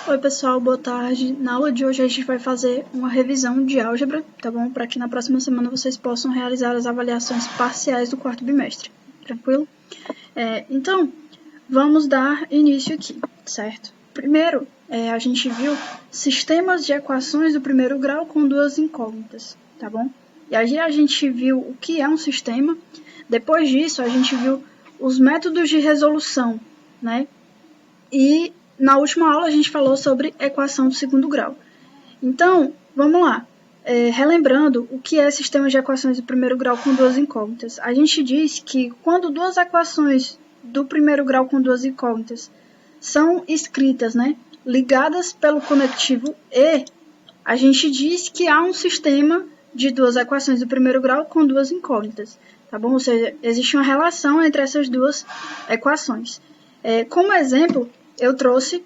Oi pessoal, boa tarde. Na aula de hoje a gente vai fazer uma revisão de álgebra, tá bom? Para que na próxima semana vocês possam realizar as avaliações parciais do quarto bimestre, tranquilo? Então, vamos dar início aqui, certo? Primeiro, a gente viu sistemas de equações do primeiro grau com duas incógnitas, tá bom? E aí a gente viu o que é um sistema. Depois disso, a gente viu os métodos de resolução, né? E na última aula a gente falou sobre equação do segundo grau. Então, vamos lá. Relembrando o que é sistema de equações do primeiro grau com duas incógnitas. A gente diz que quando duas equações do primeiro grau com duas incógnitas são escritas, né, ligadas pelo conectivo E, a gente diz que há um sistema de duas equações do primeiro grau com duas incógnitas, tá bom? Ou seja, existe uma relação entre essas duas equações. Como exemplo, eu trouxe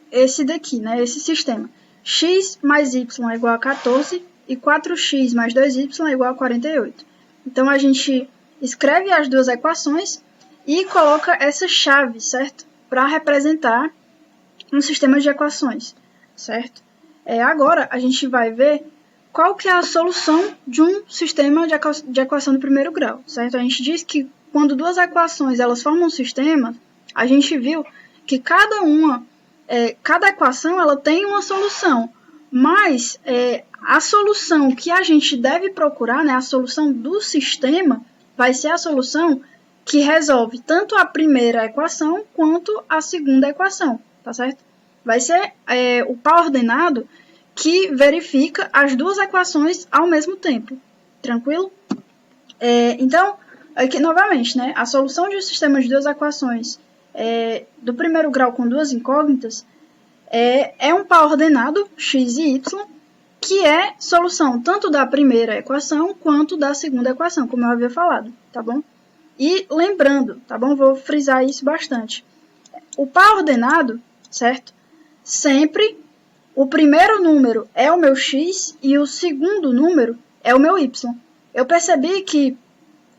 esse daqui, né, esse sistema. X mais y é igual a 14 e 4x mais 2y é igual a 48. Então, a gente escreve as duas equações e coloca essa chave, certo? Para representar um sistema de equações, certo? Agora, a gente vai ver qual que é a solução de um sistema de equação do primeiro grau, certo? A gente diz que quando duas equações elas formam um sistema, a gente viu que cada equação ela tem uma solução, mas a solução que a gente deve procurar, né, a solução do sistema, vai ser a solução que resolve tanto a primeira equação quanto a segunda equação, tá certo? Vai ser o par ordenado que verifica as duas equações ao mesmo tempo, tranquilo? Então, aqui novamente, né, a solução de um sistema de duas equações do primeiro grau com duas incógnitas é um par ordenado, x e y, que é solução tanto da primeira equação quanto da segunda equação, como eu havia falado, tá bom? E lembrando, tá bom? Vou frisar isso bastante. O par ordenado, certo? Sempre o primeiro número é o meu x e o segundo número é o meu y. Eu percebi que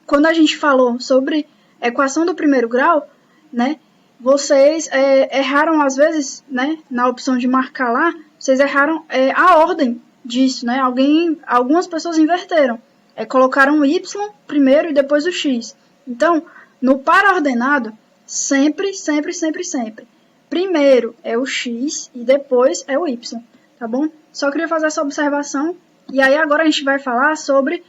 quando a gente falou sobre equação do primeiro grau, né, vocês erraram às vezes, né, na opção de marcar lá, vocês erraram a ordem disso, né? Algumas pessoas inverteram, colocaram o y primeiro e depois o x. Então, no par ordenado, sempre, primeiro é o x e depois é o y, tá bom? Só queria fazer essa observação. E aí agora a gente vai falar sobre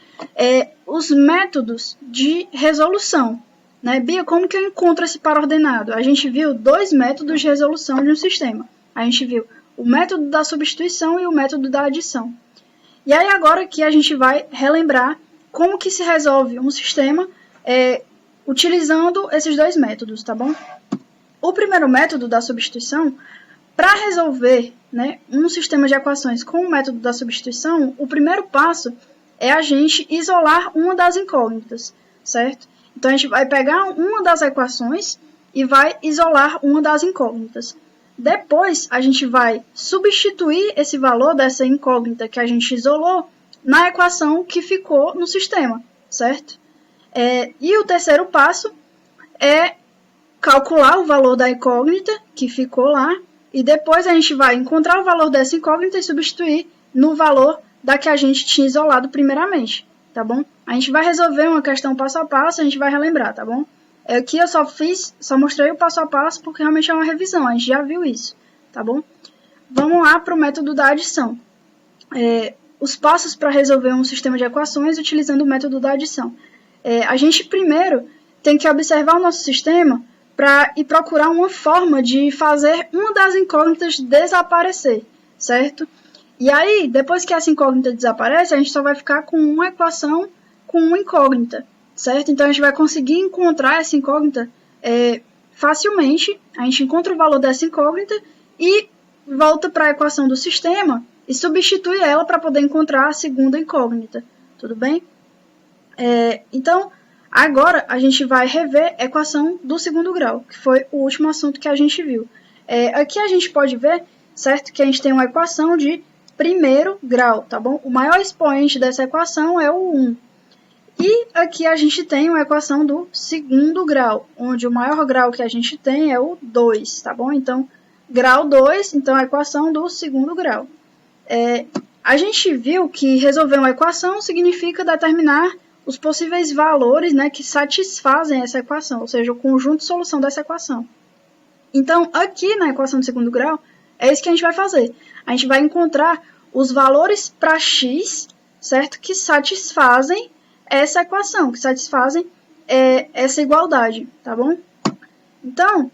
os métodos de resolução. Né, Bia, como que eu encontro esse par ordenado? A gente viu dois métodos de resolução de um sistema. A gente viu o método da substituição e o método da adição. E aí agora que a gente vai relembrar como que se resolve um sistema utilizando esses dois métodos, tá bom? O primeiro método da substituição, para resolver, né, um sistema de equações com o método da substituição, o primeiro passo é a gente isolar uma das incógnitas, certo? Então, a gente vai pegar uma das equações e vai isolar uma das incógnitas. Depois, a gente vai substituir esse valor dessa incógnita que a gente isolou na equação que ficou no sistema, certo? E o terceiro passo é calcular o valor da incógnita que ficou lá e depois a gente vai encontrar o valor dessa incógnita e substituir no valor da que a gente tinha isolado primeiramente, tá bom? A gente vai resolver uma questão passo a passo, a gente vai relembrar, tá bom? Aqui eu só mostrei o passo a passo porque realmente é uma revisão, a gente já viu isso, tá bom? Vamos lá para o método da adição. Os passos para resolver um sistema de equações utilizando o método da adição. A gente primeiro tem que observar o nosso sistema e procurar uma forma de fazer uma das incógnitas desaparecer, certo? E aí, depois que essa incógnita desaparece, a gente só vai ficar com uma equação com uma incógnita, certo? Então, a gente vai conseguir encontrar essa incógnita facilmente. A gente encontra o valor dessa incógnita e volta para a equação do sistema e substitui ela para poder encontrar a segunda incógnita, tudo bem? Então, agora a gente vai rever a equação do segundo grau, que foi o último assunto que a gente viu. Aqui a gente pode ver, certo, que a gente tem uma equação de primeiro grau, tá bom? O maior expoente dessa equação é o 1. E aqui a gente tem uma equação do segundo grau, onde o maior grau que a gente tem é o 2, tá bom? Então, grau 2, então a equação do segundo grau. A gente viu que resolver uma equação significa determinar os possíveis valores, né, que satisfazem essa equação, ou seja, o conjunto de solução dessa equação. Então, aqui na equação do segundo grau, é isso que a gente vai fazer. A gente vai encontrar os valores para x, certo? Que satisfazem essa equação, que satisfazem essa igualdade, tá bom? Então,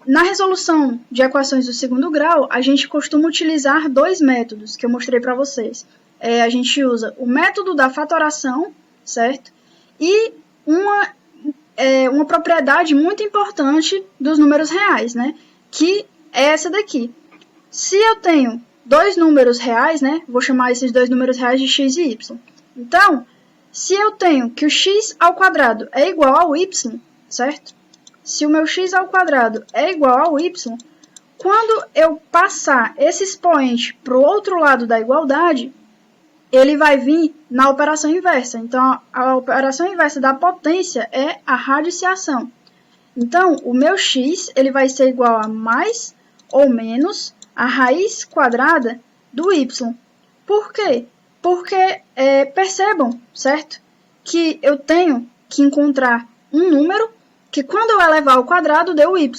na resolução de equações do segundo grau, a gente costuma utilizar dois métodos que eu mostrei para vocês. A gente usa o método da fatoração, certo? E uma propriedade muito importante dos números reais, né? Que é essa daqui. Se eu tenho dois números reais, né? Vou chamar esses dois números reais de x e y. Então, se eu tenho que o x ao quadrado é igual ao y, certo? Se o meu x ao quadrado é igual ao y, quando eu passar esse expoente para o outro lado da igualdade, ele vai vir na operação inversa. Então, a operação inversa da potência é a radiciação. Então, o meu x ele vai ser igual a mais ou menos a raiz quadrada do y. Por quê? Porque, percebam, certo? Que eu tenho que encontrar um número que quando eu elevar ao quadrado deu y.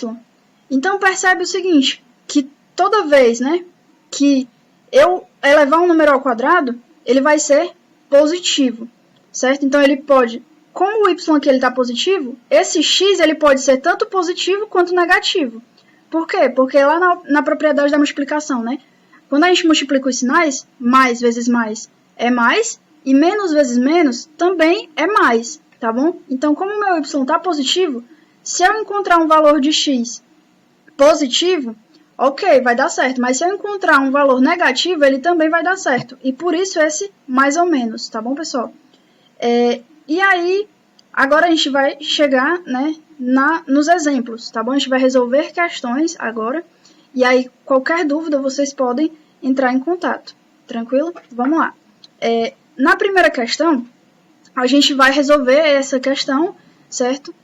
Então, percebe o seguinte, que toda vez, né, que eu elevar um número ao quadrado, ele vai ser positivo, certo? Então, ele pode, como o y aqui está positivo, esse x ele pode ser tanto positivo quanto negativo. Por quê? Porque lá na propriedade da multiplicação, né? Quando a gente multiplica os sinais, mais vezes mais é mais, e menos vezes menos também é mais, tá bom? Então, como o meu y está positivo, se eu encontrar um valor de x positivo, ok, vai dar certo. Mas se eu encontrar um valor negativo, ele também vai dar certo. E por isso esse mais ou menos, tá bom, pessoal? E aí, agora a gente vai chegar, né, nos exemplos, tá bom? A gente vai resolver questões agora. E aí, qualquer dúvida, vocês podem entrar em contato. Tranquilo? Vamos lá. Na primeira questão, a gente vai resolver essa questão, certo?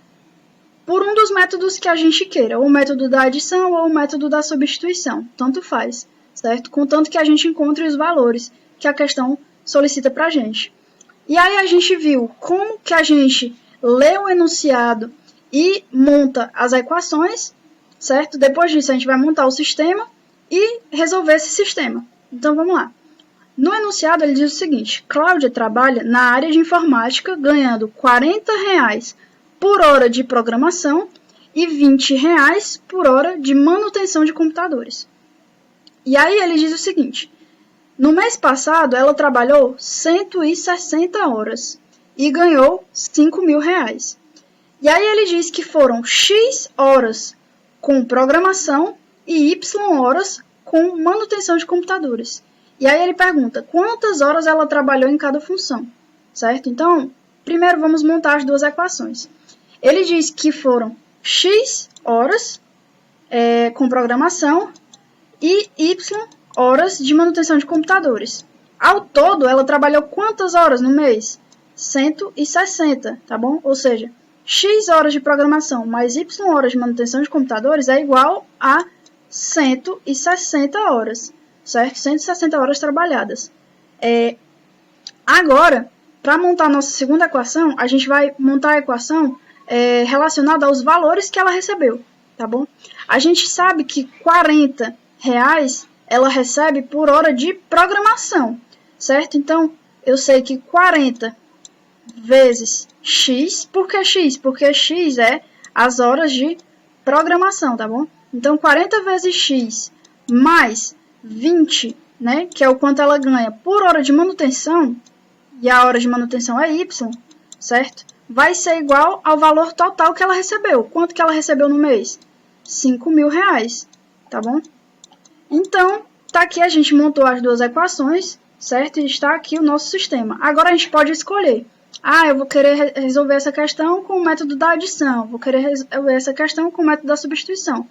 Por um dos métodos que a gente queira, ou o método da adição ou o método da substituição, tanto faz, certo? Contanto que a gente encontre os valores que a questão solicita para a gente. E aí a gente viu como que a gente lê o enunciado e monta as equações, certo? Depois disso a gente vai montar o sistema e resolver esse sistema. Então vamos lá. No enunciado ele diz o seguinte: Cláudia trabalha na área de informática ganhando R$40 por hora de programação e R$20 por hora de manutenção de computadores. E aí ele diz o seguinte: no mês passado ela trabalhou 160 horas e ganhou R$5.000. E aí ele diz que foram X horas com programação e Y horas com manutenção de computadores. E aí ele pergunta quantas horas ela trabalhou em cada função, certo? Então, primeiro vamos montar as duas equações. Ele diz que foram X horas com programação e Y horas de manutenção de computadores. Ao todo, ela trabalhou quantas horas no mês? 160, tá bom? Ou seja, X horas de programação mais Y horas de manutenção de computadores é igual a 160 horas, certo? 160 horas trabalhadas. Agora, para montar a nossa segunda equação, a gente vai montar a equação relacionada aos valores que ela recebeu, tá bom? A gente sabe que R$40 ela recebe por hora de programação, certo? Então, eu sei que 40 vezes X, por que X? Porque X é as horas de programação, tá bom? Então, 40 vezes X mais 20, né, que é o quanto ela ganha por hora de manutenção, e a hora de manutenção é Y, certo? Vai ser igual ao valor total que ela recebeu. Quanto que ela recebeu no mês? R$5.000, tá bom? Então, tá aqui, a gente montou as duas equações, certo? E está aqui o nosso sistema. Agora a gente pode escolher. Eu vou querer resolver essa questão com o método da adição. Vou querer resolver essa questão com o método da substituição.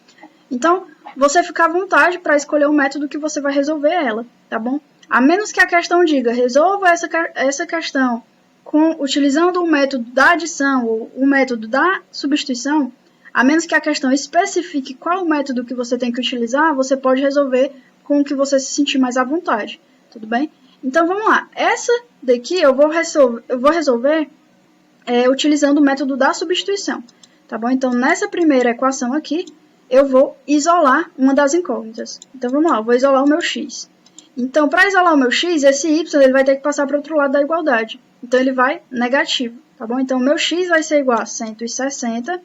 Então, você fica à vontade para escolher o método que você vai resolver ela, tá bom? A menos que a questão diga, resolva essa questão utilizando o método da adição ou o método da substituição, A menos que a questão especifique qual o método que você tem que utilizar, você pode resolver com o que você se sentir mais à vontade, tudo bem? Então, vamos lá. Essa daqui eu vou resolver utilizando o método da substituição, tá bom? Então, nessa primeira equação aqui, eu vou isolar uma das incógnitas. Então, vamos lá, eu vou isolar o meu x. Então, para isolar o meu x, esse y ele vai ter que passar para o outro lado da igualdade. Então, ele vai negativo, tá bom? Então, o meu x vai ser igual a 160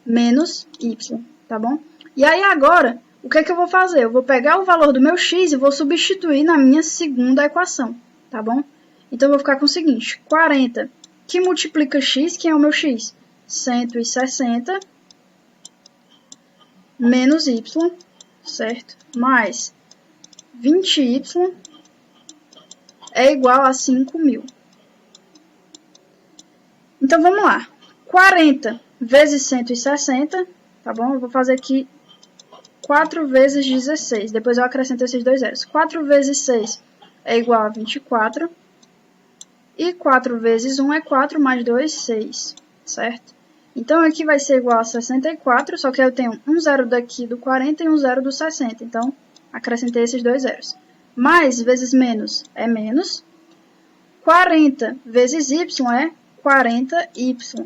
menos y, tá bom? E aí, agora, o que é que eu vou fazer? Eu vou pegar o valor do meu x e vou substituir na minha segunda equação, tá bom? Então, eu vou ficar com o seguinte, 40, que multiplica x, que é o meu x? 160 menos y, certo? Mais 20y é igual a 5.000. Então, vamos lá. 40 vezes 160, tá bom? Eu vou fazer aqui 4 vezes 16. Depois eu acrescento esses dois zeros. 4 vezes 6 é igual a 24. E 4 vezes 1 é 4, mais 2, 6, certo? Então, aqui vai ser igual a 64, só que eu tenho um zero daqui do 40 e um zero do 60. Então, acrescentei esses dois zeros. Mais vezes menos é menos. 40 vezes y é 40y.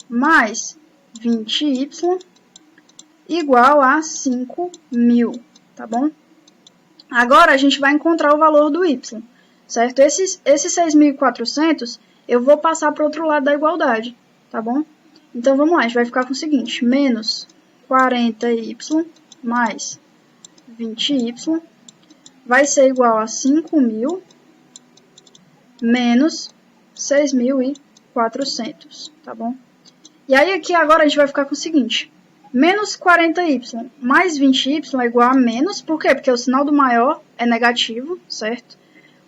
Mais 20y igual a 5.000, tá bom? Agora, a gente vai encontrar o valor do y, certo? Esses 6.400 eu vou passar para o outro lado da igualdade, tá bom? Então, vamos lá, a gente vai ficar com o seguinte, menos 40y mais 20y vai ser igual a 5.000 menos 6.400, tá bom? E aí, aqui agora a gente vai ficar com o seguinte, menos 40y mais 20y é igual a menos, por quê? Porque o sinal do maior é negativo, certo?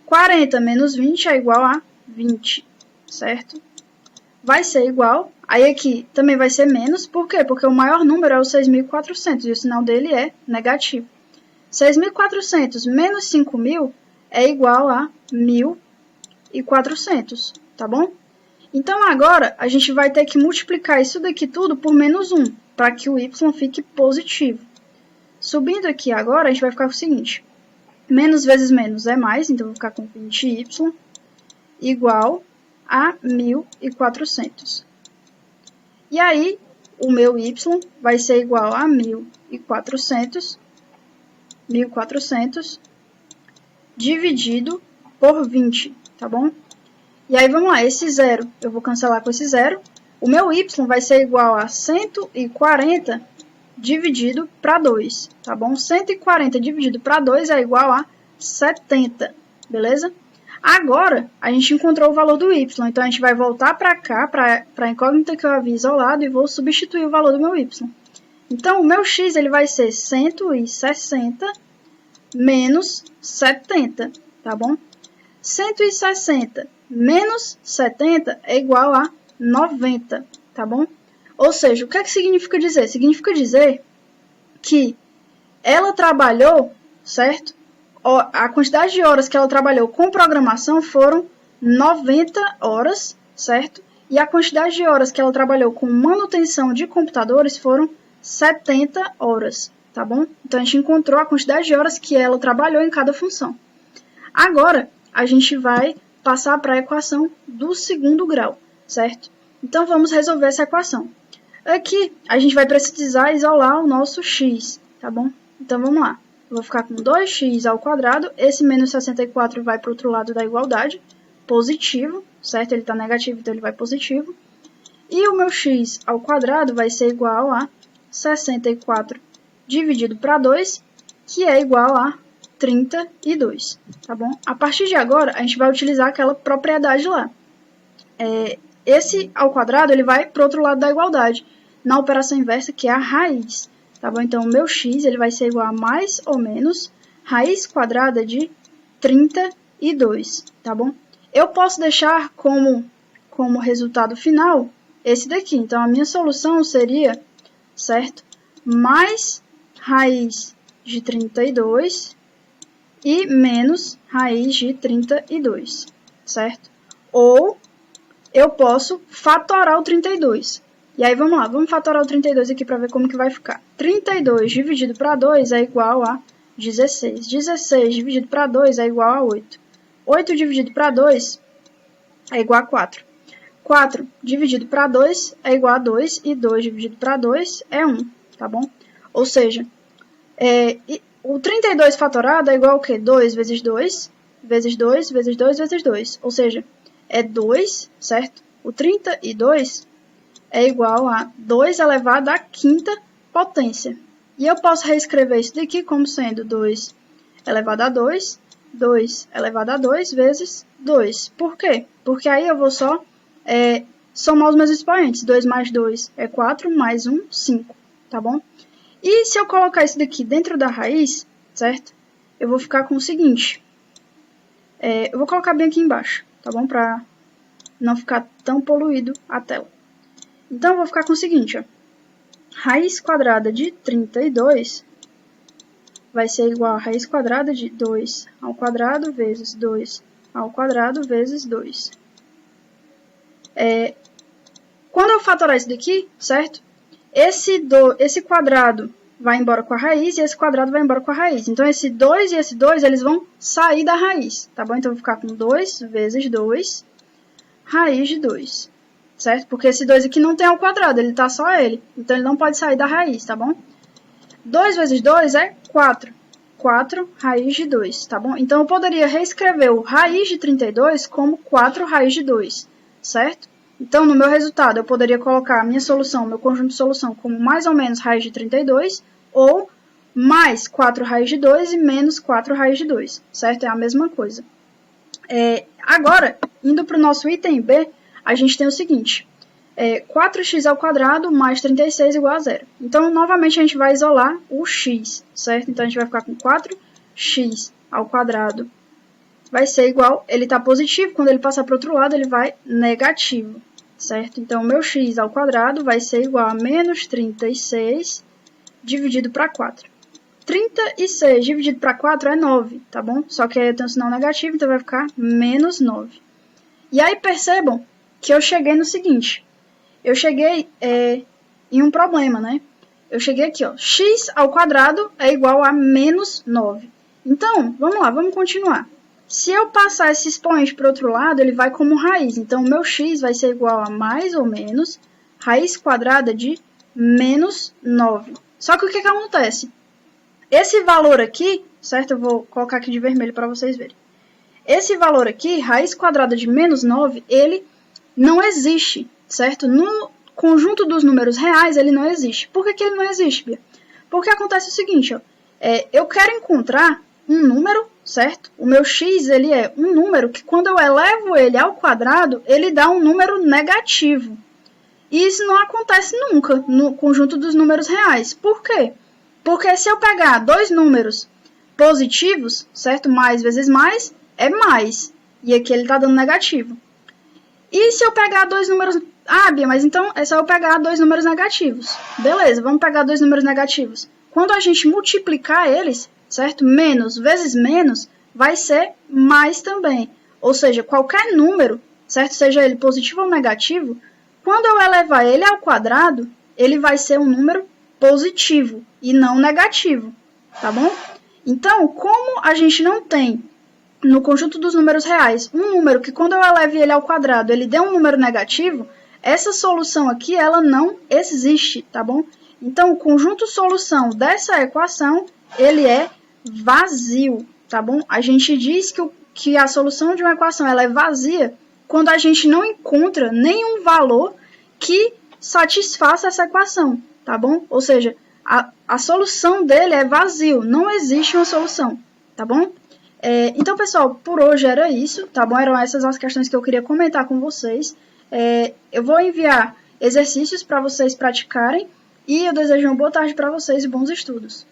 40 menos 20 é igual a 20, certo? Vai ser igual, aí aqui também vai ser menos, por quê? Porque o maior número é o 6.400 e o sinal dele é negativo. 6.400 menos 5.000 é igual a 1.400, tá bom? Então, agora, a gente vai ter que multiplicar isso daqui tudo por menos 1, para que o y fique positivo. Subindo aqui agora, a gente vai ficar com o seguinte, menos vezes menos é mais, então eu vou ficar com 20y igual a 1.400. E aí, o meu y vai ser igual a 1.400 dividido por 20, tá bom? E aí, vamos lá, esse zero, eu vou cancelar com esse zero. O meu y vai ser igual a 140 dividido para 2, tá bom? 140 dividido para 2 é igual a 70, beleza? Agora, a gente encontrou o valor do y, então a gente vai voltar para cá, para a incógnita que eu havia isolado, e vou substituir o valor do meu y. Então, o meu x ele vai ser 160 menos 70, tá bom? 160 menos 70 é igual a 90, tá bom? Ou seja, o que é que significa dizer? Significa dizer que ela trabalhou, certo? A quantidade de horas que ela trabalhou com programação foram 90 horas, certo? E a quantidade de horas que ela trabalhou com manutenção de computadores foram 70 horas, tá bom? Então, a gente encontrou a quantidade de horas que ela trabalhou em cada função. Agora, a gente vai passar para a equação do segundo grau, certo? Então, vamos resolver essa equação. Aqui, a gente vai precisar isolar o nosso x, tá bom? Então, vamos lá. Eu vou ficar com 2x ao quadrado. Esse menos 64 vai para o outro lado da igualdade, positivo, certo? Ele está negativo, então ele vai positivo. E o meu x ao quadrado vai ser igual a 64 dividido para 2, que é igual a 32, tá bom? A partir de agora, a gente vai utilizar aquela propriedade lá. Esse ao quadrado, ele vai para o outro lado da igualdade, na operação inversa, que é a raiz, tá bom? Então, o meu x ele vai ser igual a mais ou menos raiz quadrada de 32, tá bom? Eu posso deixar como resultado final esse daqui. Então, a minha solução seria, certo? Mais raiz de 32 e menos raiz de 32, certo? Ou eu posso fatorar o 32. E aí, vamos lá, vamos fatorar o 32 aqui para ver como que vai ficar. 32 dividido para 2 é igual a 16. 16 dividido para 2 é igual a 8. 8 dividido para 2 é igual a 4. 4 dividido para 2 é igual a 2, e 2 dividido para 2 é 1, tá bom? Ou seja, o 32 fatorado é igual ao quê? 2 vezes 2, vezes 2, vezes 2, vezes 2. Ou seja, é 2, certo? O 32 é igual a 2 elevado à quinta potência. E eu posso reescrever isso daqui como sendo 2 elevado a 2, 2 elevado a 2 vezes 2. Por quê? Porque aí eu vou só somar os meus expoentes. 2 mais 2 é 4, mais 1, 5, tá bom? E se eu colocar isso daqui dentro da raiz, certo? Eu vou ficar com o seguinte. Eu vou colocar bem aqui embaixo, tá bom? Para não ficar tão poluído a tela. Então, eu vou ficar com o seguinte, ó. Raiz quadrada de 32 vai ser igual a raiz quadrada de 2 ao quadrado vezes 2 ao quadrado vezes 2. Quando eu fatorar isso daqui, certo? Esse quadrado vai embora com a raiz e esse quadrado vai embora com a raiz. Então, esse 2 e esse 2, eles vão sair da raiz, tá bom? Então, eu vou ficar com 2 vezes 2, raiz de 2, certo? Porque esse 2 aqui não tem ao quadrado, ele tá só ele. Então, ele não pode sair da raiz, tá bom? 2 vezes 2 é 4. 4 raiz de 2, tá bom? Então, eu poderia reescrever o raiz de 32 como 4 raiz de 2, certo? Então, no meu resultado, eu poderia colocar a minha solução, meu conjunto de solução, como mais ou menos raiz de 32, ou mais 4 raiz de 2 e menos 4 raiz de 2, certo? É a mesma coisa. Agora, indo para o nosso item B, a gente tem o seguinte, 4x ao quadrado mais 36 igual a 0. Então, novamente, a gente vai isolar o x, certo? Então, a gente vai ficar com 4x ao quadrado vai ser igual, ele está positivo, quando ele passar para o outro lado, ele vai negativo, certo? Então, o meu x ao quadrado vai ser igual a menos 36 dividido para 4. 36 dividido para 4 é 9, tá bom? Só que aí eu tenho um sinal negativo, então vai ficar menos 9. E aí, percebam que eu cheguei no seguinte. Eu cheguei em um problema, né? Eu cheguei aqui, ó. X ao quadrado é igual a menos 9. Então, vamos lá, vamos continuar. Se eu passar esse expoente para o outro lado, ele vai como raiz. Então, o meu x vai ser igual a mais ou menos raiz quadrada de menos 9. Só que o que acontece? Esse valor aqui, certo? Eu vou colocar aqui de vermelho para vocês verem. Esse valor aqui, raiz quadrada de menos 9, ele não existe, certo? No conjunto dos números reais, ele não existe. Por que ele não existe, Bia? Porque acontece o seguinte, ó. Eu quero encontrar um número, certo? O meu x, ele é um número que quando eu elevo ele ao quadrado, ele dá um número negativo. E isso não acontece nunca no conjunto dos números reais. Por quê? Porque se eu pegar dois números positivos, certo? Mais vezes mais é mais. E aqui ele está dando negativo. E se eu pegar dois números... Ah, Bia, mas então é só eu pegar dois números negativos. Beleza, vamos pegar dois números negativos. Quando a gente multiplicar eles, certo? Menos vezes menos vai ser mais também. Ou seja, qualquer número, certo? Seja ele positivo ou negativo, quando eu elevar ele ao quadrado, ele vai ser um número positivo e não negativo, tá bom? Então, como a gente não tem no conjunto dos números reais um número que quando eu eleve ele ao quadrado, ele dê um número negativo, essa solução aqui, ela não existe, tá bom? Então, o conjunto solução dessa equação, ele é vazio, tá bom? A gente diz que a solução de uma equação ela é vazia quando a gente não encontra nenhum valor que satisfaça essa equação, tá bom? Ou seja, a solução dele é vazio, não existe uma solução, tá bom? Então, pessoal, por hoje era isso, tá bom? Eram essas as questões que eu queria comentar com vocês. Eu vou enviar exercícios para vocês praticarem e eu desejo uma boa tarde para vocês e bons estudos.